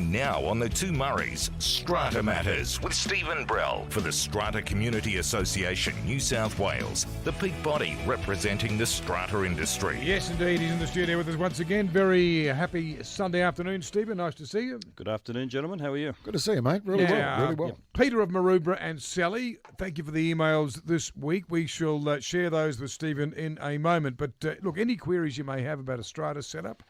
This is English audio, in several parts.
And now on the Two Murrays, Strata Matters with Stephen Brell for the Strata Community Association, New South Wales, the peak body representing the strata industry. Yes, indeed. He's in the studio with us once again. Very happy Sunday afternoon, Stephen. Nice to see you. Good afternoon, gentlemen. How are you? Good to see you, mate. Really well. Peter of Maroubra and Sally, thank you for the emails this week. We shall share those with Stephen in a moment. But look, any queries you may have about a strata setup,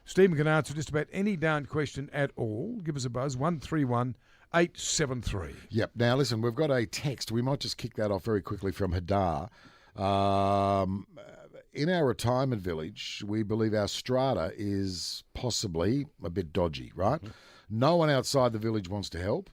Stephen can answer just about any darn question at all. Give us a buzz, 131 873. Yep. Now, listen, we've got a text. We might just kick that off very quickly from Hadar. In our retirement village, we believe our strata is possibly a bit dodgy, right? No one outside the village wants to help.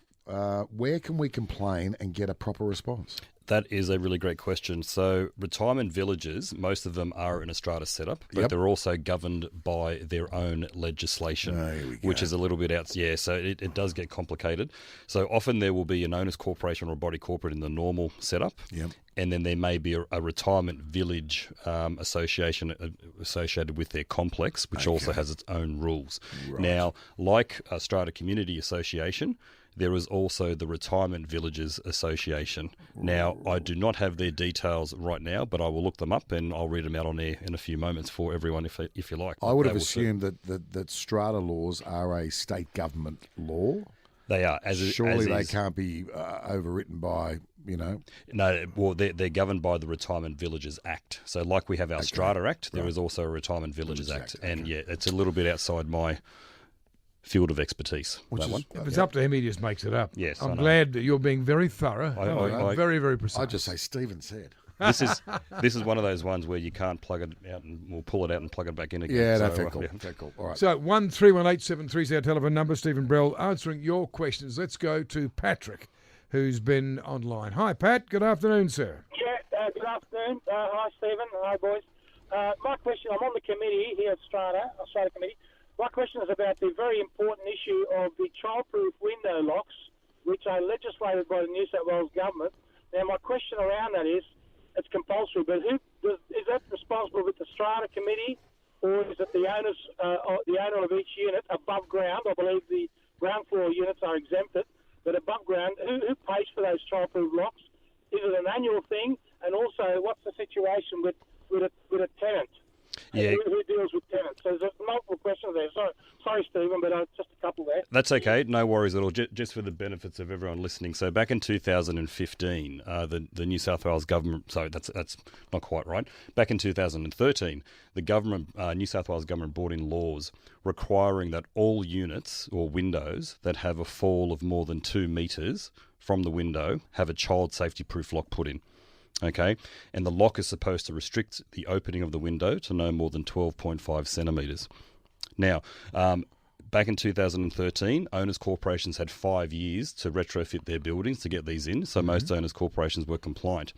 Where can we complain and get a proper response? That is a really great question. So retirement villages, most of them are in a strata setup, but they're also governed by their own legislation, which is a little bit out. Yeah, so it does get complicated. So often there will be an owners corporation or a body corporate in the normal setup. Yep. And then there may be a retirement village association associated with their complex, which also has its own rules. Right. Now, like a Strata Community Association, there is also the Retirement Villages Association. Now, I do not have their details right now, but I will look them up and I'll read them out on air in a few moments for everyone if you like. I would have assumed that strata laws are a state government law. They are. Surely they can't be overwritten by, No, well, they're governed by the Retirement Villages Act. So like we have our Strata Act, there is also a Retirement Villages Act. And it's a little bit outside my field of expertise. If it's up to him, he just makes it up. Yes, I'm glad that you're being very thorough. Very, very precise. I just say Stephen said. This is one of those ones where you can't plug it out and we'll pull it out and plug it back in again. Yeah, that's cool. All right. So 131 is our telephone number. Stephen Brell answering your questions. Let's go to Patrick, who's been online. Hi, Pat. Good afternoon, sir. Yeah, good afternoon. Hi, Stephen. Hi, boys. My question, I'm on the committee here at Strata Committee. My question is about the very important issue of the childproof window locks, which are legislated by the New South Wales government. Now, my question around that is, it's compulsory, but is that responsible with the Strata Committee, or is it the owner of each unit above ground? I believe the ground floor units are exempted, but above ground, who pays for those childproof locks? Is it an annual thing? And also, what's the situation with a tenant? Yeah. Who deals with tenants? So there's multiple questions there. Sorry, Stephen, but just a couple there. That's okay. No worries at all. Just for the benefits of everyone listening. So back in 2015, the New South Wales government. Sorry, that's not quite right. Back in 2013, the government, New South Wales government, brought in laws requiring that all units or windows that have a fall of more than 2 metres from the window have a child safety proof lock put in. Okay, and the lock is supposed to restrict the opening of the window to no more than 12.5 centimetres. Now, back in 2013, owners corporations had 5 years to retrofit their buildings to get these in, so most owners corporations were compliant.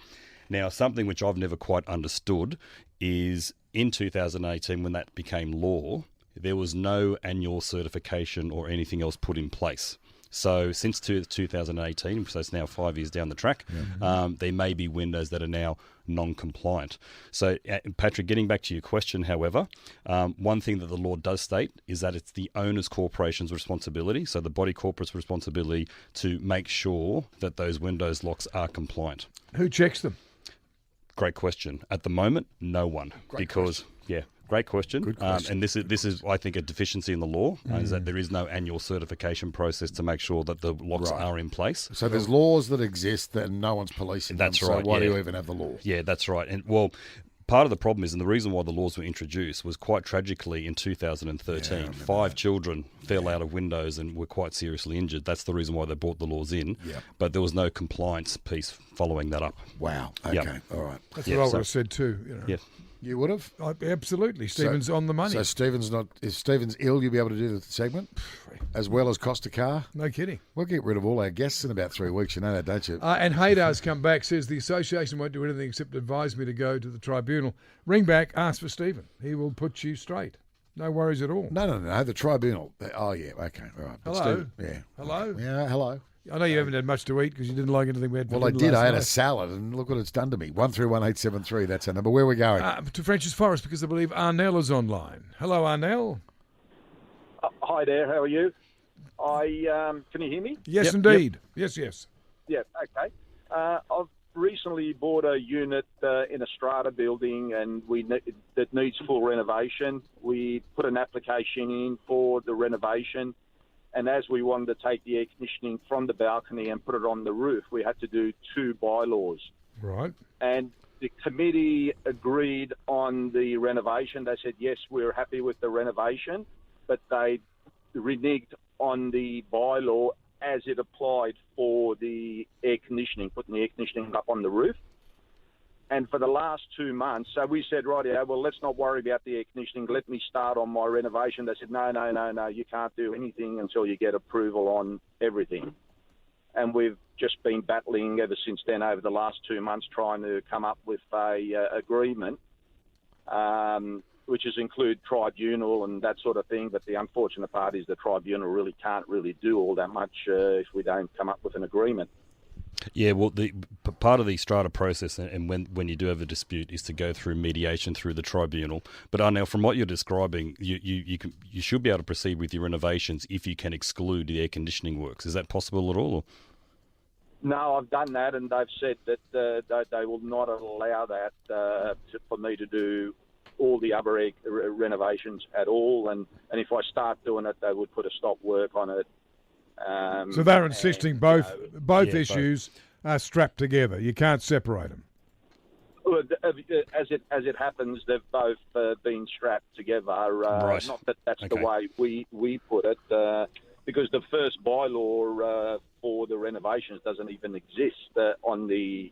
Now, something which I've never quite understood is in 2018, when that became law, there was no annual certification or anything else put in place. So since 2018, so it's now 5 years down the track, there may be windows that are now non-compliant. So, Patrick, getting back to your question, however, one thing that the law does state is that it's the owner's corporation's responsibility, so the body corporate's responsibility to make sure that those windows locks are compliant. Who checks them? Great question. At the moment, no one. Great question. Good question. And this is, I think, a deficiency in the law, is that there is no annual certification process to make sure that the locks are in place. So there's laws that exist that no one's policing them. That's right. So why do you even have the law? Yeah, that's right. And well, part of the problem is, and the reason why the laws were introduced was quite tragically in 2013. 5 children fell out of windows and were quite seriously injured. That's the reason why they brought the laws in. Yep. But there was no compliance piece following that up. Wow. Okay. All right. That's what I would have said too. Yeah. You would have? Absolutely. Stephen's on the money. So if Stephen's ill, you'll be able to do the segment as well as cost a car? No kidding. We'll get rid of all our guests in about 3 weeks. You know that, don't you? And Haydar's come back, says the association won't do anything except advise me to go to the tribunal. Ring back, ask for Stephen. He will put you straight. No worries at all. No. The tribunal. Oh, yeah. Okay. All right. Hello. Yeah. Hello. Yeah, hello. I know you haven't had much to eat because you didn't like anything we had. Well, I did. I had a salad, and look what it's done to me. 131 that's our number. Where are we going? To French's Forest, because I believe Arnell is online. Hello, Arnell. Hi there. How are you? Can you hear me? Yes, Yep, indeed. Yes, yes. Yeah, okay. I've recently bought a unit in a strata building, and that needs full renovation. We put an application in for the renovation, and as we wanted to take the air conditioning from the balcony and put it on the roof, we had to do 2 bylaws. Right. And the committee agreed on the renovation. They said, yes, we're happy with the renovation, but they reneged on the bylaw as it applied for the air conditioning, putting the air conditioning up on the roof. And for the last 2 months, so we said, right, yeah, well, let's not worry about the air conditioning. Let me start on my renovation. They said, no, you can't do anything until you get approval on everything. And we've just been battling ever since then over the last 2 months trying to come up with a agreement, which has include tribunal and that sort of thing. But the unfortunate part is the tribunal really can't really do all that much if we don't come up with an agreement. Yeah, well, the part of the strata process, and when you do have a dispute, is to go through mediation through the tribunal. But Arnel, from what you're describing, you should be able to proceed with your renovations if you can exclude the air conditioning works. Is that possible at all? Or? No, I've done that, and they've said that they will not allow that for me to do all the other renovations at all. And if I start doing it, they would put a stop work on it. So they're insisting both issues are strapped together. You can't separate them. As it happens, they've both been strapped together. Right. Not that that's Okay. the way we put it, because the first bylaw for the renovations doesn't even exist on the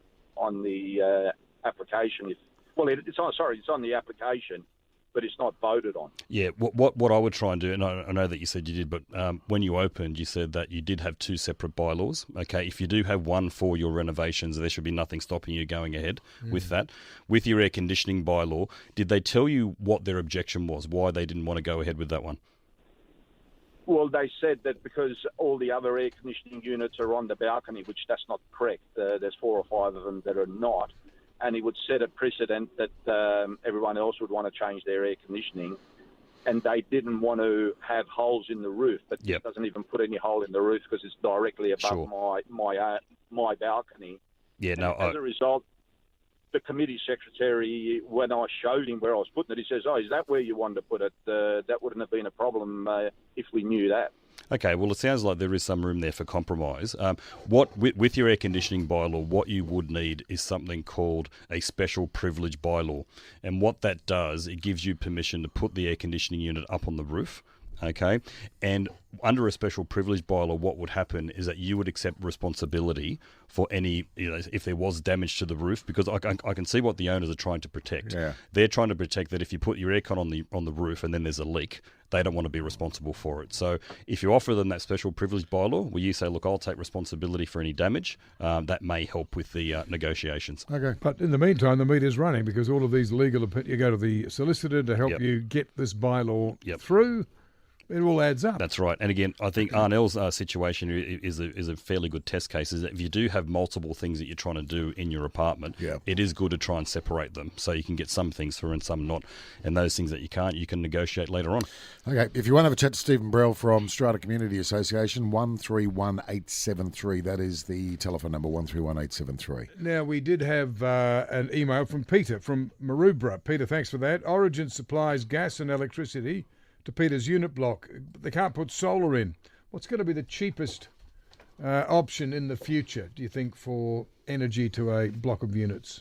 application. It's on the application, but it's not voted on. Yeah, what I would try and do, and I know that you said you did, but when you opened, you said that you did have 2 separate bylaws. Okay, if you do have one for your renovations, there should be nothing stopping you going ahead with that. With your air conditioning bylaw, did they tell you what their objection was, why they didn't want to go ahead with that one? Well, they said that because all the other air conditioning units are on the balcony, which that's not correct. There's 4 or 5 of them that are not. And it would set a precedent that everyone else would want to change their air conditioning. And they didn't want to have holes in the roof, but it doesn't even put any hole in the roof because it's directly above my balcony. Yeah, and no. as a result, the committee secretary, when I showed him where I was putting it, he says, is that where you wanted to put it? That wouldn't have been a problem if we knew that. Okay, well, it sounds like there is some room there for compromise. With your air conditioning bylaw, what you would need is something called a special privilege bylaw. And what that does, it gives you permission to put the air conditioning unit up on the roof. Okay, and under a special privilege bylaw, what would happen is that you would accept responsibility for any, if there was damage to the roof, because I can see what the owners are trying to protect. Yeah. They're trying to protect that if you put your aircon on the roof and then there's a leak, they don't want to be responsible for it. So if you offer them that special privilege bylaw, where you say, look, I'll take responsibility for any damage, that may help with the negotiations. Okay. But in the meantime, the meter's running because all of these legal you go to the solicitor to help you get this bylaw through. It all adds up. That's right. And again, I think Arnell's situation is a fairly good test case, is that if you do have multiple things that you're trying to do in your apartment, it is good to try and separate them so you can get some things through and some not. And those things that you can't, you can negotiate later on. Okay, if you want to have a chat to Stephen Brell from Strata Community Association, 131873. That is the telephone number, 131873. Now, we did have an email from Peter from Maroubra. Peter, thanks for that. Origin supplies gas and electricity to Peter's unit block. They can't put solar in. What's going to be the cheapest option in the future, do you think, for energy to a block of units?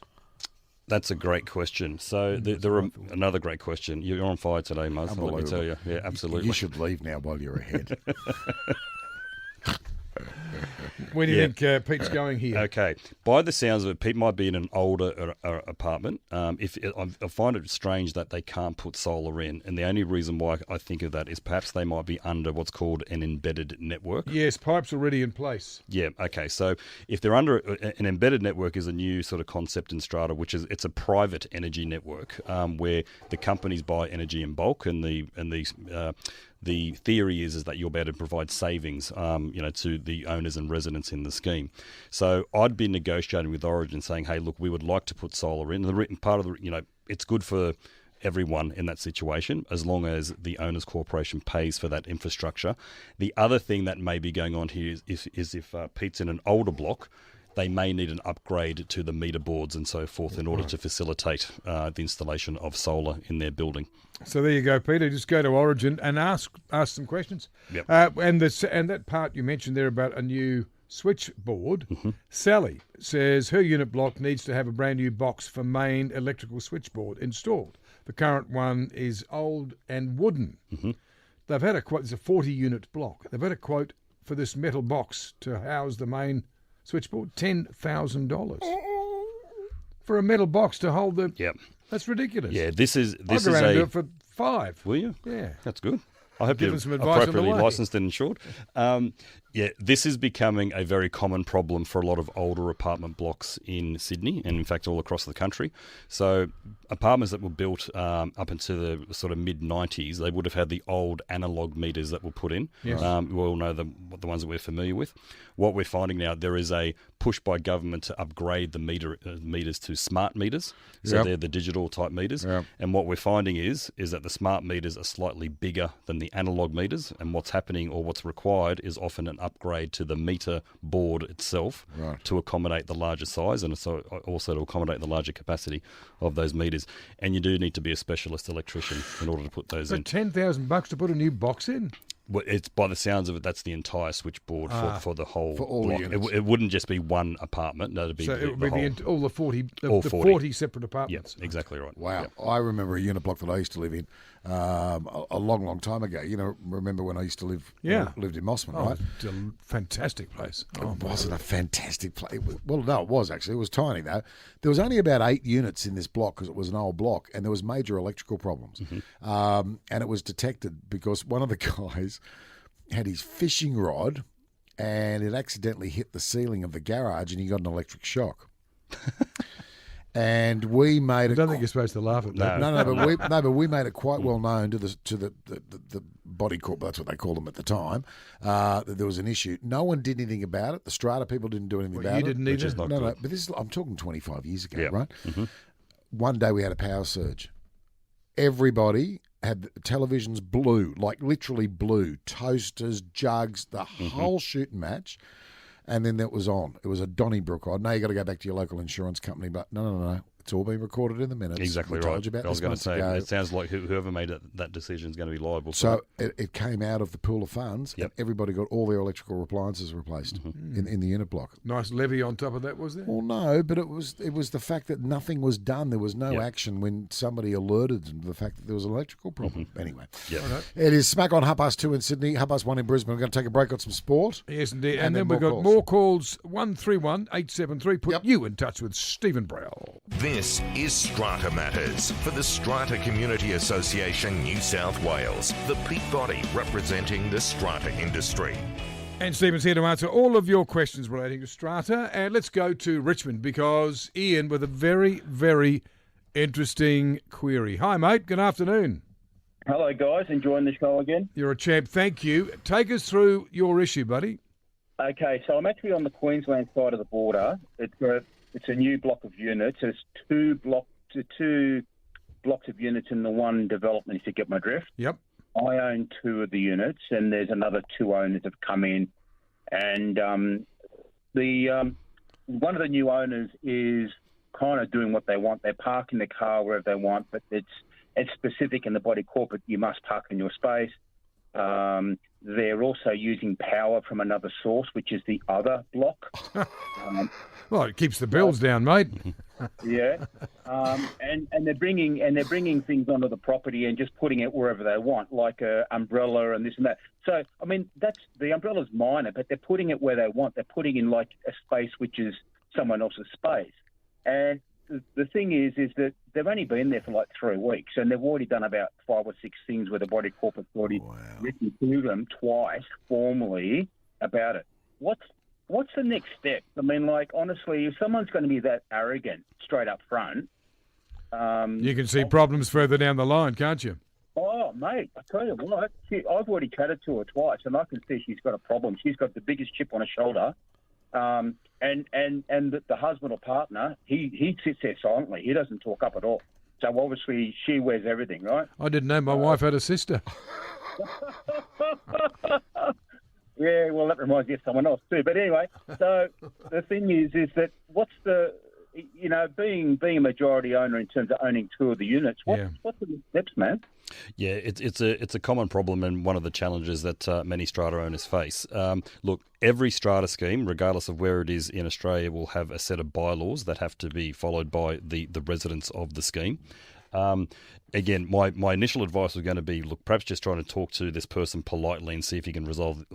That's a great question. So another great question. You're on fire today, Muzz. Let me tell you. Yeah, absolutely. You should leave now while you're ahead. Where do you think Pete's going here? Okay. By the sounds of it, Pete might be in an older apartment. I find it strange that they can't put solar in, and the only reason why I think of that is perhaps they might be under what's called an embedded network. Yes, pipes already in place. Yeah, okay. So if they're under an embedded network is a new sort of concept in Strata, which is it's a private energy network where the companies buy energy in bulk, and the theory is that you'll be able to provide savings, to the owners and residents in the scheme. So I'd be negotiating with Origin saying, hey, look, we would like to put solar in. The written part of it's good for everyone in that situation, as long as the owners' corporation pays for that infrastructure. The other thing that may be going on here is if Pete's in an older block, they may need an upgrade to the meter boards and so forth in order to facilitate the installation of solar in their building. So there you go, Peter. Just go to Origin and ask some questions. Yep. And that part you mentioned there about a new switchboard. Sally says her unit block needs to have a brand new box for main electrical switchboard installed. The current one is old and wooden. They've had a quote. It's a 40-unit block. They've had a quote for this metal box to house the main switchboard, $10,000 for a metal box to hold the. Yep. That's ridiculous. Yeah, this is I'll go around and do it for $5. Will you? Yeah. That's good. I hope Give you're them some advice on the appropriately way. licensed and insured. Yeah, this is becoming a very common problem for a lot of older apartment blocks in Sydney and, in fact, all across the country. So apartments that were built up into the sort of mid-90s, they would have had the old analogue meters that were put in. Yes. We all know the ones that we're familiar with. What we're finding now, there is a push by government to upgrade the meters to smart meters. So they're the digital type meters. Yep. And what we're finding is that the smart meters are slightly bigger than the analogue meters. And what's happening or what's required is often an upgrade to the meter board itself to accommodate the larger size and so also to accommodate the larger capacity of those meters. And you do need to be a specialist electrician in order to put those in. $10,000 to put a new box in? Well, it's by the sounds of it, that's the entire switchboard for the whole For all block. units. It wouldn't just be one apartment. No, it'd be So it would be whole. all the 40, All the 40. 40 separate Yep, apartments. exactly right. Wow. Yep. I remember a unit block that I used to live in a long, long time ago. You know, remember when I used to live lived in Mossman, Oh, right? it's a fantastic place. It wasn't a fantastic place. Well, no, it was actually. It was tiny, though. There was only about 8 units in this block because it was an old block, and there was major electrical problems. And it was detected because one of the guys had his fishing rod and it accidentally hit the ceiling of the garage and he got an electric shock. And we made I it. don't think you're supposed to laugh at that. But we made it quite well known to the body corp. That's what they called them at the time. That there was an issue. No one did anything about it. The Strata people didn't do anything about You it. didn't Which either? is not No, good. but this is, I'm talking 25 years ago, Yeah. right? One day we had a power surge. Everybody had televisions blue, like literally blue, toasters, jugs, the whole shooting match. And then that was on. It was a Donnybrook. I know you got to go back to your local insurance company, but no. It's all been recorded in the minutes. Exactly we right. Told you about I was this going to months say, ago. it sounds like whoever made that decision is going to be liable for So that. it came out of the pool of funds, Yep. and everybody got all their electrical appliances replaced in the unit block. Nice levy on top of that, was there? Well, no, but it was the fact that nothing was done. There was no Yep. action when somebody alerted them to the fact that there was an electrical problem. Anyway, Yep. it is smack on 2:30 in Sydney, 1:30 in Brisbane. We're going to take a break on some sport. Yes, indeed. And And then then we've got more more calls. 131-873. Put Yep. you in touch with Stephen Brell. This is Strata Matters for the Strata Community Association New South Wales, the peak body representing the strata industry. And Stephen's here to answer all of your questions relating to Strata. And let's go to Richmond because Ian with a very, very interesting query. Hi, mate. Good afternoon. Hello, guys. Enjoying the show again. You're a champ. Thank you. Take us through your issue, buddy. Okay, so I'm actually on the Queensland side of the border. It's a new block of units. There's two blocks of units in the one development, if you get my drift. Yep. I own 2 of the units, and there's another 2 owners that have come in. And one of the new owners is kind of doing what they want. They're parking the car wherever they want, but it's specific in the body corporate. You must park in your space. They're also using power from another source, which is the other block. Well, it keeps the bills down, mate. Yeah, and they're bringing things onto the property and just putting it wherever they want, like a umbrella and this and that. So, I mean, that's the umbrella's minor, but they're putting it where they want. They're putting in like a space which is someone else's space. And the thing is that they've only been there for like 3 weeks, and they've already done about 5 or 6 things where the body corporate's already written to them twice formally about it. What's the next step? I mean, like, honestly, if someone's going to be that arrogant straight up front... You can see problems further down the line, can't you? Oh, mate, I tell you what, I've already chatted to her twice, and I can see she's got a problem. She's got the biggest chip on her shoulder. And the husband or partner, he sits there silently. He doesn't talk up at all. So obviously she wears everything, right? I didn't know my wife had a sister. Yeah, well, that reminds me of someone else too. But anyway, so the thing is that what's the, being a majority owner in terms of owning two of the units, what's the steps, man? Yeah, it's a common problem and one of the challenges that many strata owners face. Look, every strata scheme, regardless of where it is in Australia, will have a set of bylaws that have to be followed by the residents of the scheme. Again, my initial advice was going to be, look, perhaps just trying to talk to this person politely and see if you can resolve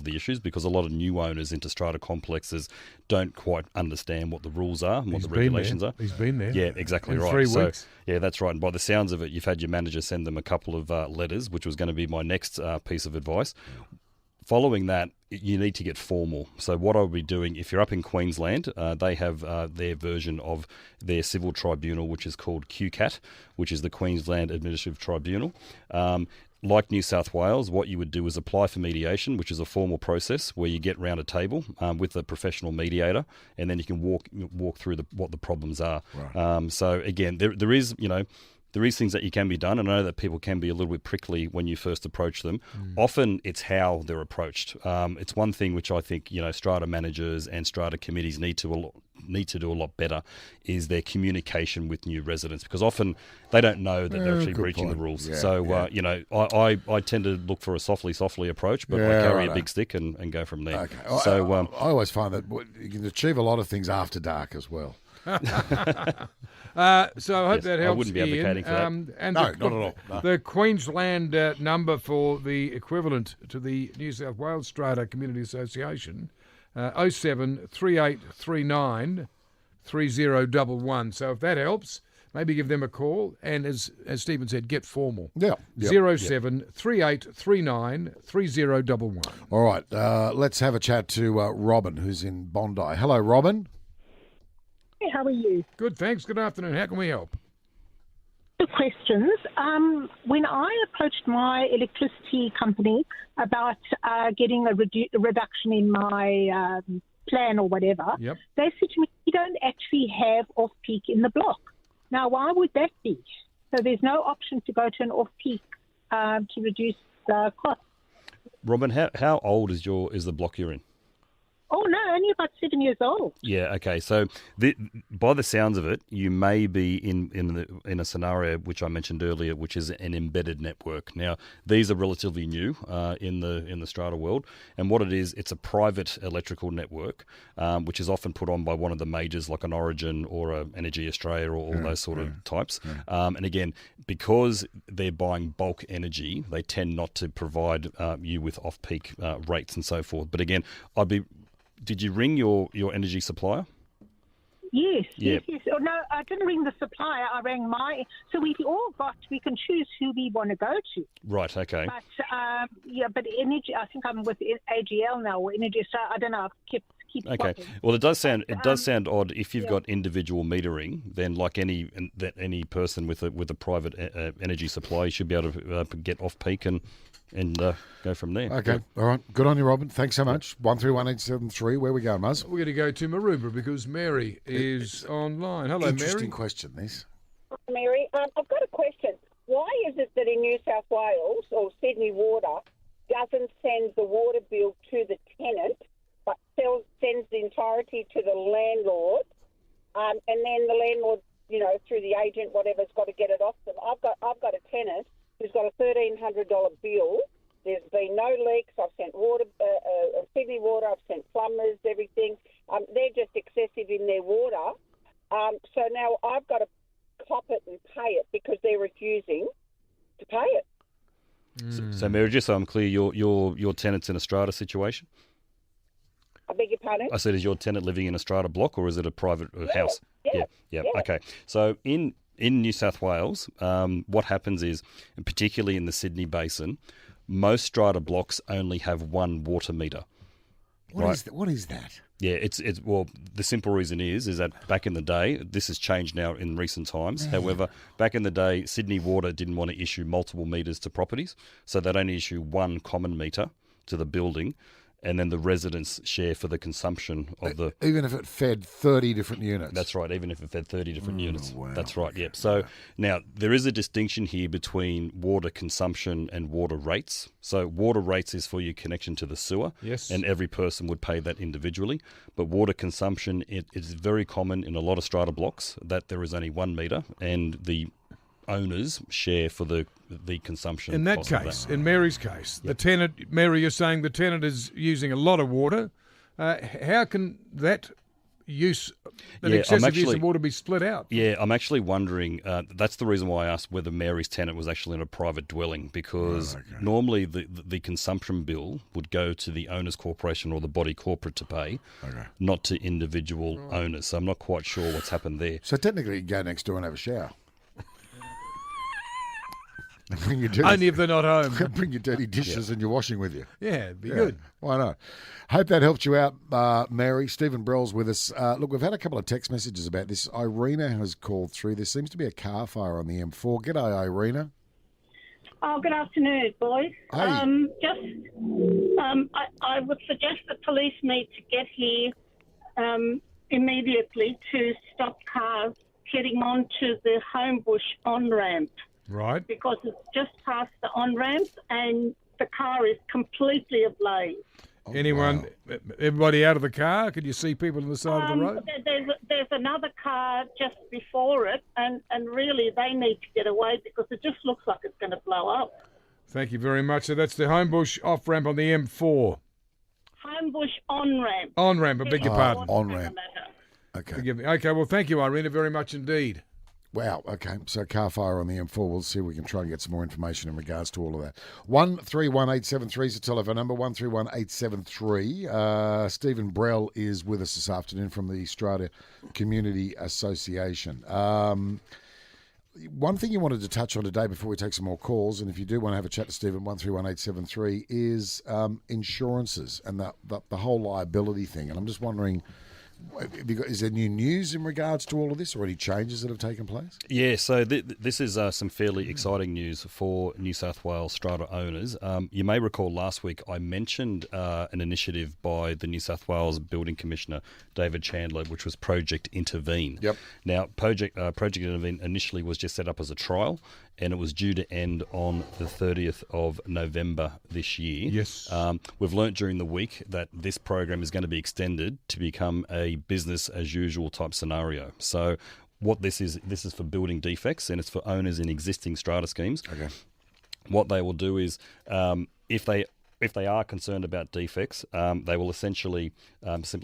the issues, because a lot of new owners into strata complexes don't quite understand what the rules are and what the regulations are. He's been there. Yeah, exactly in right. 3 weeks. Yeah, that's right. And by the sounds of it, you've had your manager send them a couple of letters, which was going to be my next piece of advice. Following that, you need to get formal. So what I'll be doing, if you're up in Queensland, they have their version of their civil tribunal, which is called QCAT, which is the Queensland Administrative Tribunal. Like New South Wales, what you would do is apply for mediation, which is a formal process where you get round a table with a professional mediator, and then you can walk through what the problems are. Right. So again, there is, there is things that you can be done, and I know that people can be a little bit prickly when you first approach them. Often it's how they're approached. It's one thing which I think strata managers and strata committees need to do a lot better is their communication with new residents, because often they don't know that they're actually breaching the rules. Yeah, so I tend to look for a softly approach, but I carry a big stick and go from there. Okay. So I always find that you can achieve a lot of things after dark as well. So I hope that helps. I wouldn't be advocating for that. And No, not at all. No. The Queensland number for the equivalent to the New South Wales Strata Community Association, 07 3839 3011. So if that helps, maybe give them a call. And as Stephen said, get formal. Yeah. 07 3839 3011. All right. Let's have a chat to Robin, who's in Bondi. Hello, Robin. Hey, how are you? Good, thanks. Good afternoon. How can we help? Two questions. When I approached my electricity company about getting a reduction in my plan or whatever, they said to me, "You don't actually have off-peak in the block." Now, why would that be? So there's no option to go to an off-peak to reduce the cost. Robin, how old is the block you're in? Oh, no, only about 7 years old. Yeah, okay. So by the sounds of it, you may be in a scenario which I mentioned earlier, which is an embedded network. Now, these are relatively new in the strata world, and what it is, it's a private electrical network, which is often put on by one of the majors like an Origin or a Energy Australia or all those sort of types. And again, because they're buying bulk energy, they tend not to provide you with off-peak rates and so forth. But again, did you ring your energy supplier? Yes. Oh, no, I didn't ring the supplier. I rang so we can choose who we want to go to. Right, okay. But but energy, I think I'm with AGL now, or Energy Australia. I don't know. Keep okay. swapping. Well, it does sound odd if you've got individual metering. Then, like any person with a private energy supply, you should be able to get off peak and go from there. Okay, all right. Good on you, Robin. Thanks so much. 131873. Where we go, Muzz? We're going to go to Maroubra because Mary is online. Hello, Interesting Mary. question, this. Mary, I've got a question. Why is it that in New South Wales or Sydney Water doesn't send the water bill to the tenant, but sends the entirety to the landlord, and then the landlord, through the agent, whatever's got to get it off them? I've got a tenant who's got a $1,300 bill. There's been no leaks. I've sent water, Sydney Water. I've sent plumbers, everything. They're just excessive in their water. So now I've got to cop it and pay it because they're refusing to pay it. So Mary, just so I'm clear, your tenant's in a strata situation? I beg your pardon? I said, is your tenant living in a strata block or is it a private house? Yeah. Okay. So in New South Wales, what happens is, and particularly in the Sydney Basin, most strata blocks only have one water meter. What is that? Yeah, it's the simple reason is that back in the day, this has changed now in recent times. However, back in the day, Sydney Water didn't want to issue multiple meters to properties, so they'd only issue one common meter to the building. and then the residents share for the consumption of the... Even if it fed 30 different units? That's right, even if it fed 30 different units. Wow. That's right, yep. So now, there is a distinction here between water consumption and water rates. So water rates is for your connection to the sewer, Yes. and every person would pay that individually. But water consumption, it is very common in a lot of strata blocks that there is only 1 metre, and the owners share for the consumption. In that cost of case, in Mary's case, the tenant, Mary, you're saying the tenant is using a lot of water. How can that excessive use of water be split out? Yeah, I'm actually wondering, that's the reason why I asked whether Mary's tenant was actually in a private dwelling, because normally the consumption bill would go to the owners corporation or the body corporate to pay, not to individual owners. So I'm not quite sure what's happened there. So technically you can go next door and have a shower. Only if they're not home. Bring your dirty dishes and your washing with you. Yeah, it'd be good. Why not? Hope that helped you out, Mary. Stephen Brell's with us. Look, we've had a couple of text messages about this. Irina has called through. There seems to be a car fire on the M4. G'day, Irina. Oh, good afternoon, boys. Hey. I would suggest the police need to get here immediately to stop cars heading onto the Homebush on-ramp. Right. Because it's just past the on-ramp and the car is completely ablaze. Everybody out of the car? Could you see people on the side of the road? There's another car just before it, and really they need to get away because it just looks like it's going to blow up. Thank you very much. So that's the Homebush off-ramp on the M4. Homebush on-ramp. On-ramp, I beg your pardon. On-ramp. Okay. Forgive me. Okay, well, thank you, Irina, very much indeed. Wow, okay. So car fire on the M4. We'll see if we can try and get some more information in regards to all of that. 131873 is the telephone number, 131873. Stephen Brell is with us this afternoon from the Strata Community Association. One thing you wanted to touch on today before we take some more calls, and if you do want to have a chat to Stephen, 131873, is insurances and the whole liability thing. And I'm just wondering... is there new news in regards to all of this or any changes that have taken place? Yeah, so this is some fairly exciting news for New South Wales strata owners. You may recall last week I mentioned an initiative by the New South Wales Building Commissioner, David Chandler, which was Project Intervene. Yep. Now, Project Intervene initially was just set up as a trial, and it was due to end on the 30th of November this year. Yes. We've learnt during the week that this program is going to be extended to become a business as usual type scenario. So what this is for building defects, and it's for owners in existing strata schemes. Okay. What they will do is, if they are concerned about defects, they will essentially,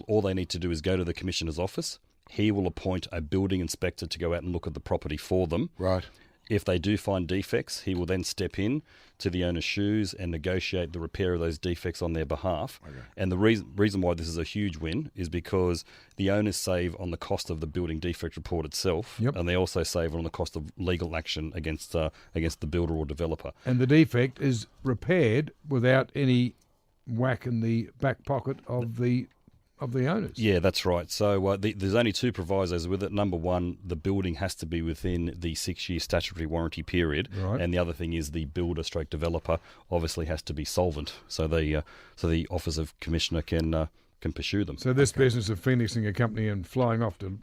all they need to do is go to the Commissioner's office. He will appoint a building inspector to go out and look at the property for them. Right. If they do find defects, he will then step in to the owner's shoes and negotiate the repair of those defects on their behalf. Okay. And the reason why this is a huge win is because the owners save on the cost of the building defect report itself, and they also save on the cost of legal action against the builder or developer. And the defect is repaired without any whack in the back pocket of the owners. Yeah, that's right. So there's only two provisos with it. Number one, the building has to be within the 6-year statutory warranty period, right. And the other thing is the builder/developer obviously has to be solvent. So the Office of Commissioner can pursue them. So this business of phoenixing a company and flying off to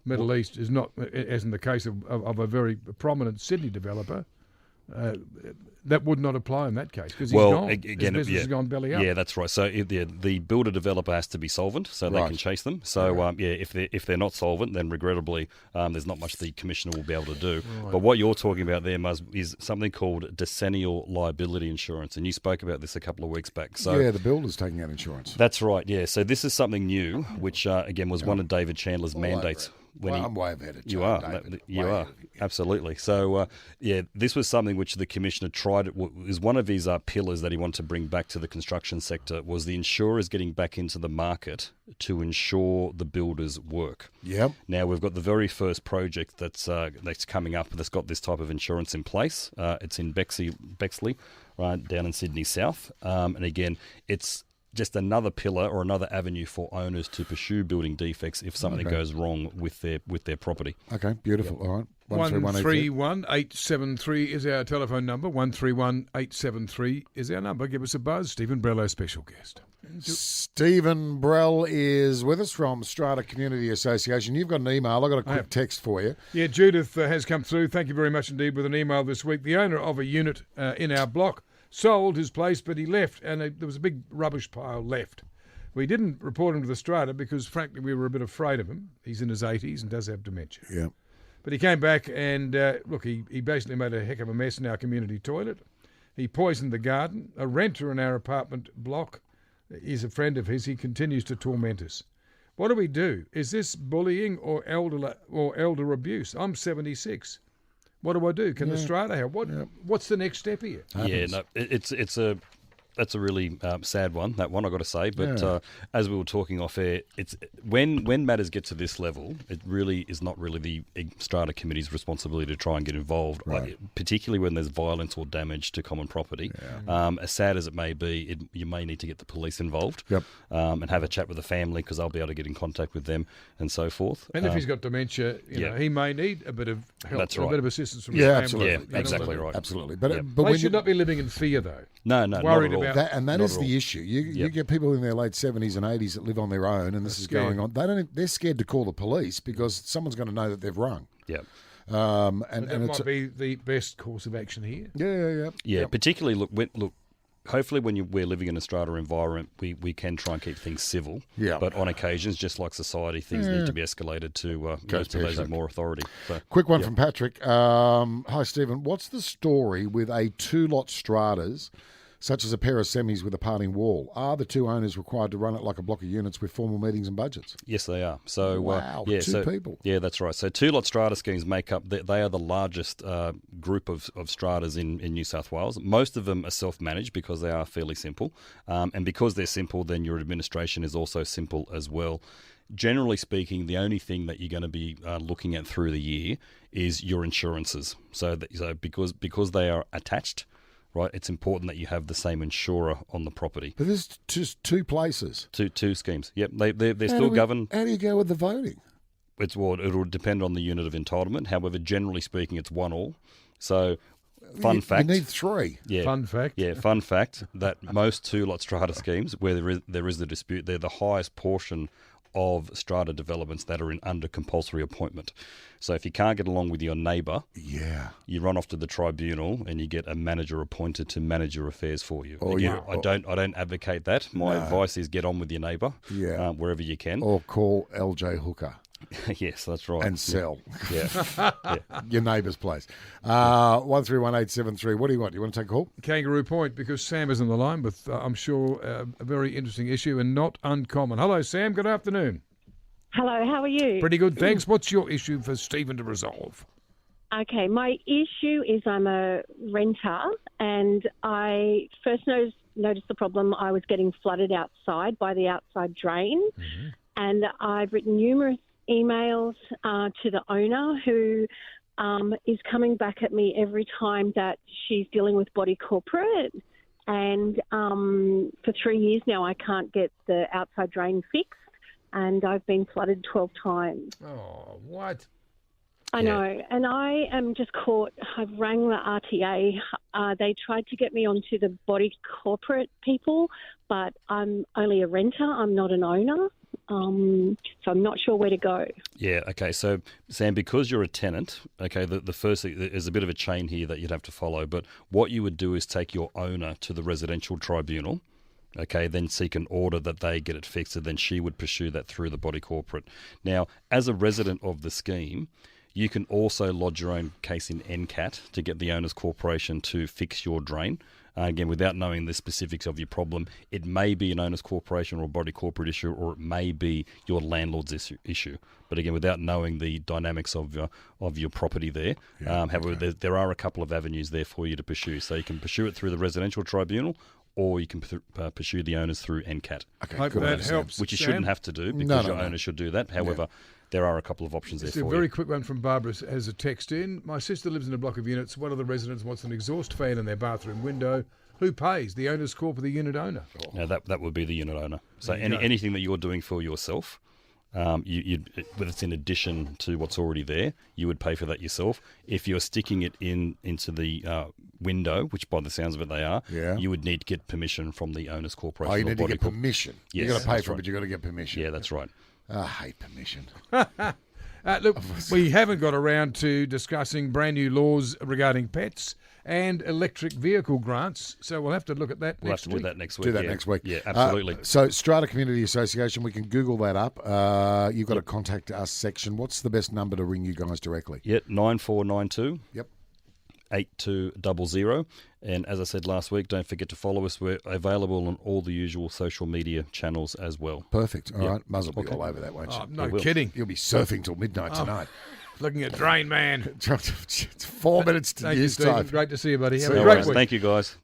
Middle East is not, as in the case of a very prominent Sydney developer. That would not apply in that case because he's gone. Again, his business has gone belly up. Yeah, that's right. So the builder developer has to be solvent, so they can chase them. So if they're not solvent, then regrettably there's not much the commissioner will be able to do. Right. But what you're talking about there, Muzz, is something called decennial liability insurance, and you spoke about this a couple of weeks back. So yeah, the builder's taking out insurance. That's right. Yeah. So this is something new, which again was one of David Chandler's mandates. I'm way ahead of you are. You are. Absolutely. So, this was something which the Commissioner tried. It was one of his pillars that he wanted to bring back to the construction sector was the insurers getting back into the market to insure the builders' work. Yep. Now, we've got the very first project that's coming up that's got this type of insurance in place. It's in Bexley, right down in Sydney South. And again, it's just another pillar or another avenue for owners to pursue building defects if something goes wrong with their property. Okay, beautiful. All right. 131873 is our telephone number. 131873 is our number. Give us a buzz. Stephen Brell, our special guest. Stephen Brell is with us from Strata Community Association. You've got an email. I've got a quick text for you. Yeah, Judith has come through. Thank you very much indeed with an email this week. The owner of a unit in our block sold his place, but he left, and there was a big rubbish pile left. We didn't report him to the Strata because, frankly, we were a bit afraid of him. He's in his 80s and does have dementia. Yeah. But he came back and, he basically made a heck of a mess in our community toilet. He poisoned the garden. A renter in our apartment block is a friend of his. He continues to torment us. What do we do? Is this bullying or elder abuse? I'm 76. What do I do? Can the Strata help? What's the next step here? That's a really sad one. That one, I got to say. But as we were talking off air, it's when matters get to this level, it really is not really the Strata Committee's responsibility to try and get involved, particularly when there's violence or damage to common property. As sad as it may be, you may need to get the police involved and have a chat with the family because they'll be able to get in contact with them and so forth. And if he's got dementia, he may need a bit of help, That's right. a bit of assistance from his family. Absolutely. Yeah, exactly right. Absolutely. But They should not be living in fear, though. No, not Worried at all. about That is the issue. You get people in their late 70s and 80s that live on their own, and this is going on. They're scared to call the police because someone's going to know that they've rung. Yeah. And that might be the best course of action here. Yeah. Particularly, look. Hopefully, when we're living in a strata environment, we can try and keep things civil. Yeah. But on occasions, just like society, things need to be escalated to those with more authority. So, quick one from Patrick. Hi, Stephen. What's the story with a two-lot stratas, such as a pair of semis with a parting wall? Are the two owners required to run it like a block of units with formal meetings and budgets? Yes, they are. So, two people. Yeah, that's right. So two-lot strata schemes make up, they are the largest group of stratas in New South Wales. Most of them are self-managed because they are fairly simple. And because they're simple, then your administration is also simple as well. Generally speaking, the only thing that you're going to be looking at through the year is your insurances. So because they are attached, right, it's important that you have the same insurer on the property. But there's just two places. Two schemes. Yep, they're still governed. How do you go with the voting? It'll depend on the unit of entitlement. However, generally speaking, it's 1-all. So, fun fact. You need 3. Yeah. Fun fact. Yeah, fun fact that most two-lot strata schemes, where there is the dispute, they're the highest portion of strata developments that are under compulsory appointment. So if you can't get along with your neighbour, you run off to the tribunal and you get a manager appointed to manage your affairs for you. I don't advocate that. My advice is get on with your neighbour wherever you can. Or call LJ Hooker. Yes, that's right. And sell. Yeah. Your neighbour's place. 131873. What do you want? Do you want to take a call? Kangaroo Point, because Sam is on the line with, I'm sure, a very interesting issue and not uncommon. Hello, Sam. Good afternoon. Hello, how are you? Pretty good, thanks. What's your issue for Stephen to resolve? Okay, my issue is I'm a renter, and I first noticed the problem. I was getting flooded outside by the outside drain, and I've written numerous emails to the owner, who is coming back at me every time that she's dealing with body corporate. And for 3 years now, I can't get the outside drain fixed, and I've been flooded 12 times. Oh, what? I know, and I am just caught. I've rang the RTA. They tried to get me onto the body corporate people, but I'm only a renter. I'm not an owner. So I'm not sure where to go. Yeah, okay. So, Sam, because you're a tenant, okay, the first thing, there's a bit of a chain here that you'd have to follow, but what you would do is take your owner to the residential tribunal, okay, then seek an order that they get it fixed, and then she would pursue that through the body corporate. Now, as a resident of the scheme, you can also lodge your own case in NCAT to get the owners corporation to fix your drain. Again, without knowing the specifics of your problem, it may be an owners corporation or a body corporate issue, or it may be your landlord's issue. But again, without knowing the dynamics of your property there, however, there are a couple of avenues there for you to pursue. So you can pursue it through the residential tribunal, or you can pursue the owners through NCAT. Okay, hope that helps, which you Sam. shouldn't have to do because your owner should do that. However, there are a couple of options there for you. A very quick one from Barbara has a text in. My sister lives in a block of units. One of the residents wants an exhaust fan in their bathroom window. who pays? The owner's corp or the unit owner? Now that would be the unit owner. So There you go. anything that you're doing for yourself, whether it's in addition to what's already there, you would pay for that yourself. If you're sticking it into the window, which by the sounds of it they are, you would need to get permission from the owner's corporation. Oh, you or need to body get corp. permission. Yes, You've got to pay that's for it, right. but you've got to get permission. Yeah, that's right. I hate permission. Look, we haven't got around to discussing brand new laws regarding pets and electric vehicle grants, so we'll have to look at that We'll next have to week. do that next week. Do that yeah. next week. Yeah, absolutely. So Strata Community Association, we can Google that up. You've got a contact us section. What's the best number to ring you guys directly? 9492. Yep. 8200. And as I said last week, don't forget to follow us. We're available on all the usual social media channels as well. Perfect. All right. Muzz will be all over that, won't you? Oh, no kidding. You'll be surfing till midnight tonight. Looking at Drain Man. It's 4 minutes to Thank you, use Stephen. time. Great to see you, buddy. Have See a you great later. week. Thank you, guys.